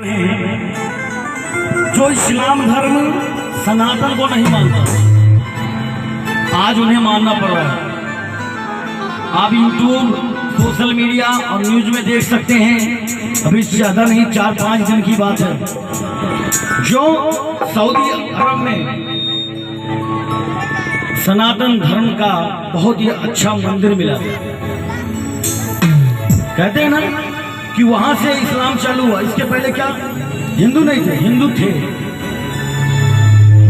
जो इस्लाम धर्म सनातन को नहीं मानता, आज उन्हें मानना पड़ रहा है। आप यूट्यूब, सोशल मीडिया और न्यूज में देख सकते हैं। अभी ज्यादा नहीं, 4-5 दिन की बात है, जो सऊदी अरब में सनातन धर्म का बहुत ही अच्छा मंदिर मिला। कहते हैं ना कि वहां से इस्लाम चालू हुआ। इसके पहले क्या हिंदू नहीं थे, हिंदू थे।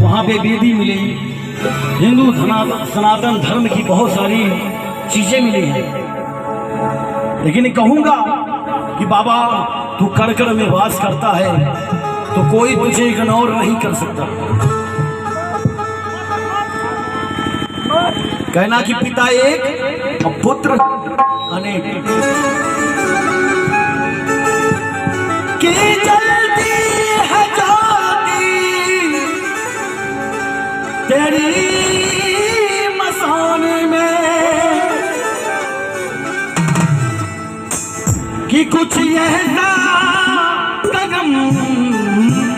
वहां पे वेदी मिली, हिंदू सनातन धर्म की बहुत सारी चीजें मिली हैं। लेकिन कहूंगा कि बाबा तू कड़कड़ में वास करता है तो कोई तुझे इग्नोर नहीं कर सकता। कहना कि पिता एक और पुत्र अनेक। कि जल्दी है ज्योति तेरी मसान में, कि कुछ ऐसा कदम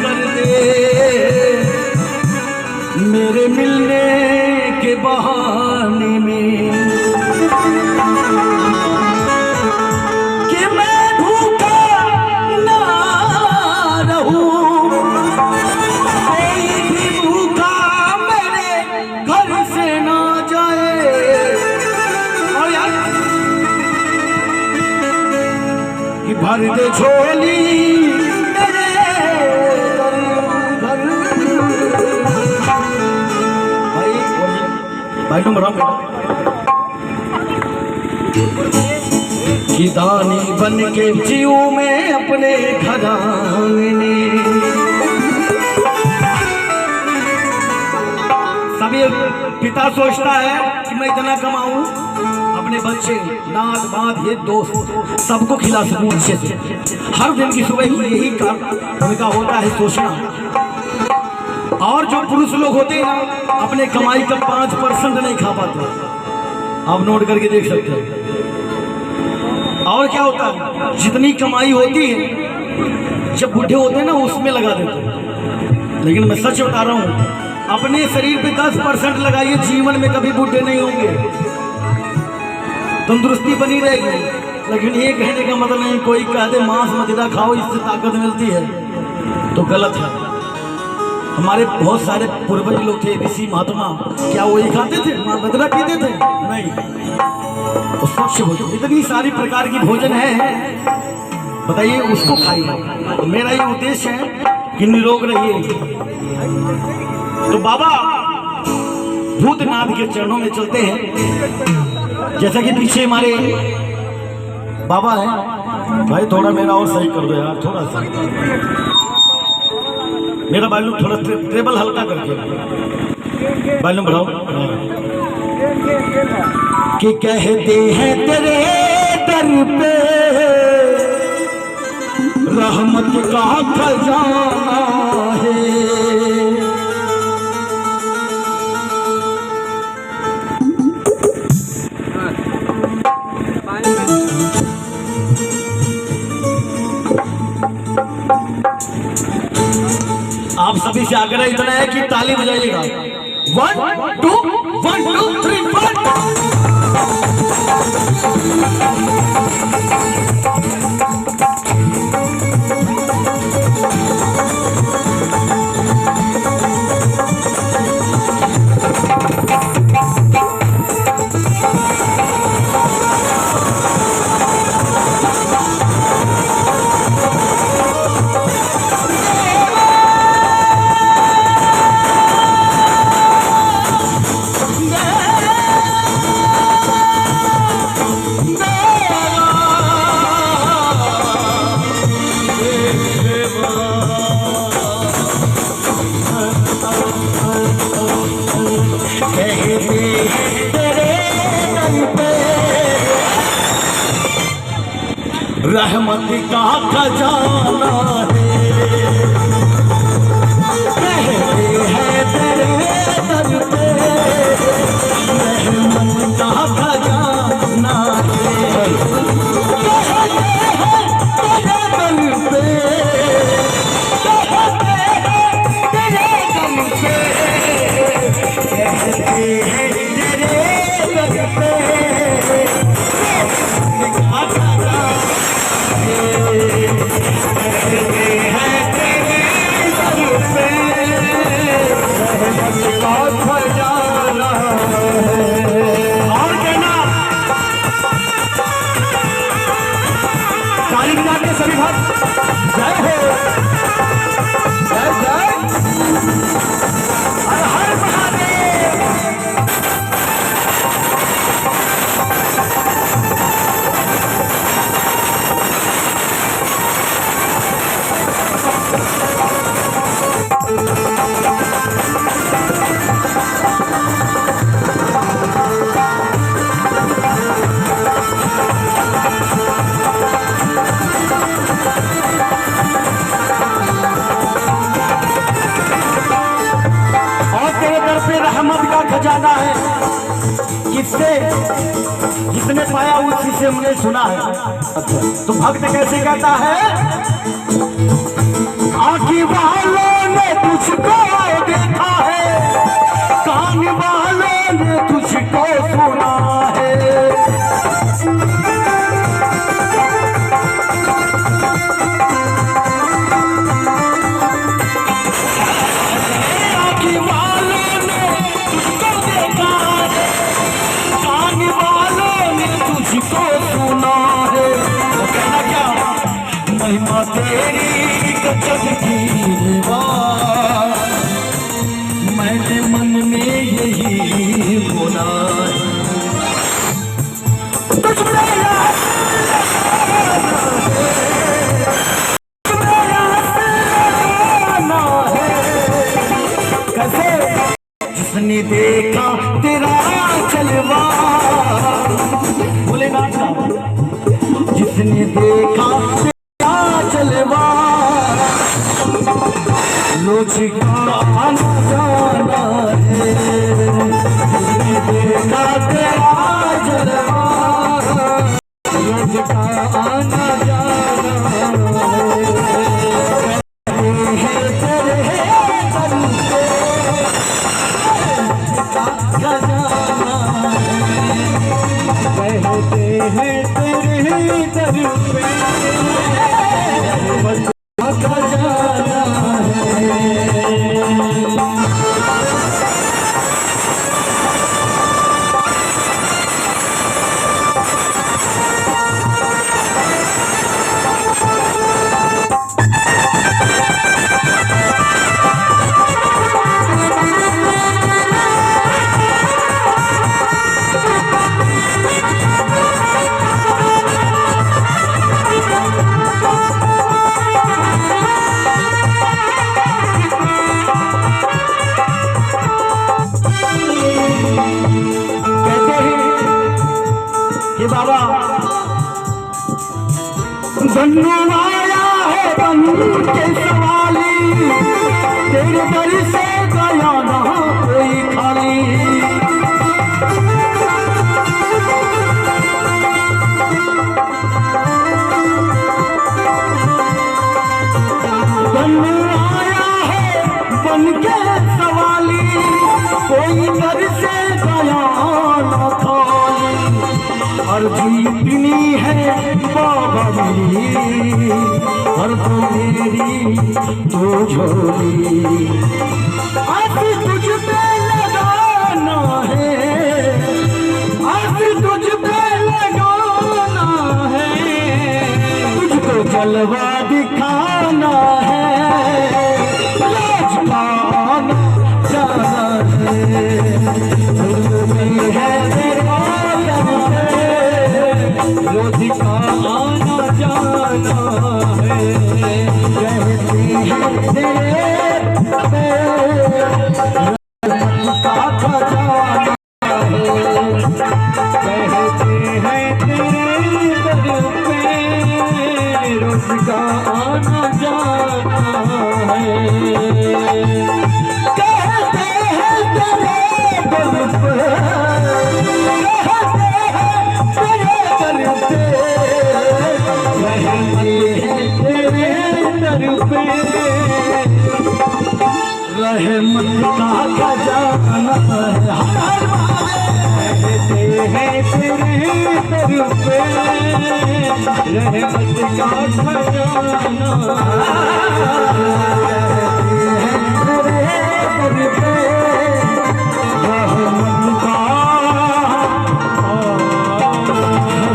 कर दे मेरे मिलने के बहाने में, कि मैं भूखा ना रहूं, कोई भी भूखा मेरे घर से ना जाए। और यार कि भर दे झोली मेरे घर। भाई तुम रहो कि दानी बन के जीव में अपने घराने। सभी पिता सोचता है कि मैं इतना कमाऊं, अपने बच्चे, नात बात, ये दोस्त सबको खिला सकूं अच्छे से। हर दिन की सुबह की यही काम उनका होता है, सोचना। और जो पुरुष लोग होते हैं ना, अपने कमाई का 5% नहीं खा पाते। आप नोट करके देख सकते हैं। और क्या होता है, जितनी कमाई होती है जब बूढ़े होते हैं ना उसमें लगा देते हैं। लेकिन मैं सच बता रहा हूं, अपने शरीर पे 10% लगाइए, जीवन में कभी बूढ़े नहीं होंगे, तंदुरुस्ती बनी रहेगी। लेकिन ये कहने का मतलब नहीं कोई कह दे मांस मदिरा खाओ इससे ताकत मिलती है, तो गलत है। हमारे बहुत सारे पूर्वज लोग थे, ऋषि महात्मा, क्या वो ये खाते थे, मदिरा पीते थे? नहीं, तो स्वच्छ भोजन, इतनी सारी प्रकार की भोजन है, बताइए उसको खाइए। तो मेरा ये उद्देश्य है कि निरोग रहिए। तो बाबा भूतनाथ के चरणों में चलते हैं। जैसा कि पीछे हमारे बाबा हैं, भाई थोड़ा मेरा और सही कर दो यार, थोड़ा सा मेरा वॉल्यूम थोड़ा ट्रेबल हल्का करके वॉल्यूम बढ़ाओ। कि कहते हैं तेरे दर पे रहमत का खजाना है, आप सभी से आग्रह इतना है कि ताली बजाइएगा। 1 2 1 2 3 4। रहमत का खजाना है, कहते हैं तेरे दर पे रहमत का खजाना है, कहते हैं तेरे दर पे जाना है किससे? जिसने पाया उसी से हमने सुना है। तो भक्त कैसे कहता है? आँखी वालों ने तुझको देखा है, कान वालों ने तुझको सुना है। महिमा तेरी गजब की मैंने मन में यही बोला कैसे? जिसने देखा तेरा चलवा, भोलेनाथ का, जिसने देखा चलवा लोचिका आना जाना है, देखा तेरा चलवा लोचिका आना जाना है, तेरे दर पे खजाना है, कहते हैं तेरे दर पे बाबा बन्नू आया है बन के सवाली, तेरे दर से गया ना कोई खाली। बन्नू आया है बन के सवाली, कोई दर से गया ना खाली। अर्जी इतनी है बाबा मेरी, हर तो मेरी तो झोली, आज तुझ पे लगाना है, आज तुझ पे लगाना है, तुझको जलवा दिखाना है, लाज पाना जाना है लोधिका आना जाना है, कहती है तेरे का खजाना है, कहते हैं तेरे दर पे लोधिका आना जाना है, कहते हैं तेरे दर पे, रहमत का खजाना है, हर कहते हैं तेरे दर पे रहमत का खजाना, कहते हैं तेरे दर पे रहमत का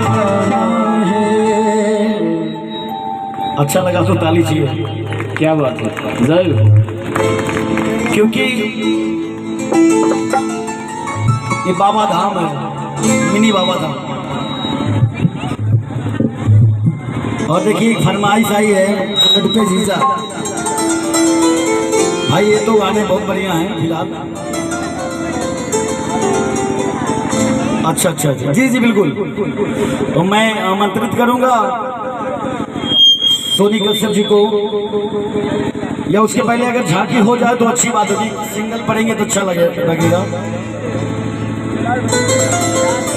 खजाना है। अच्छा लगा तो ताली चाहिए। क्या बात है, जय। क्योंकि ये बाबा धाम है, मिनी बाबा धाम। और देखिए फरमाइश आई है पे जीजा भाई, ये तो गाने बहुत बढ़िया हैं फिलहाल। अच्छा अच्छा जी जी बिल्कुल। तो मैं आमंत्रित करूंगा सोनी कश्यप जी को, या उसके पहले अगर झांकी हो जाए तो अच्छी बात होगी, सिंगल पढ़ेंगे तो अच्छा लगेगा। है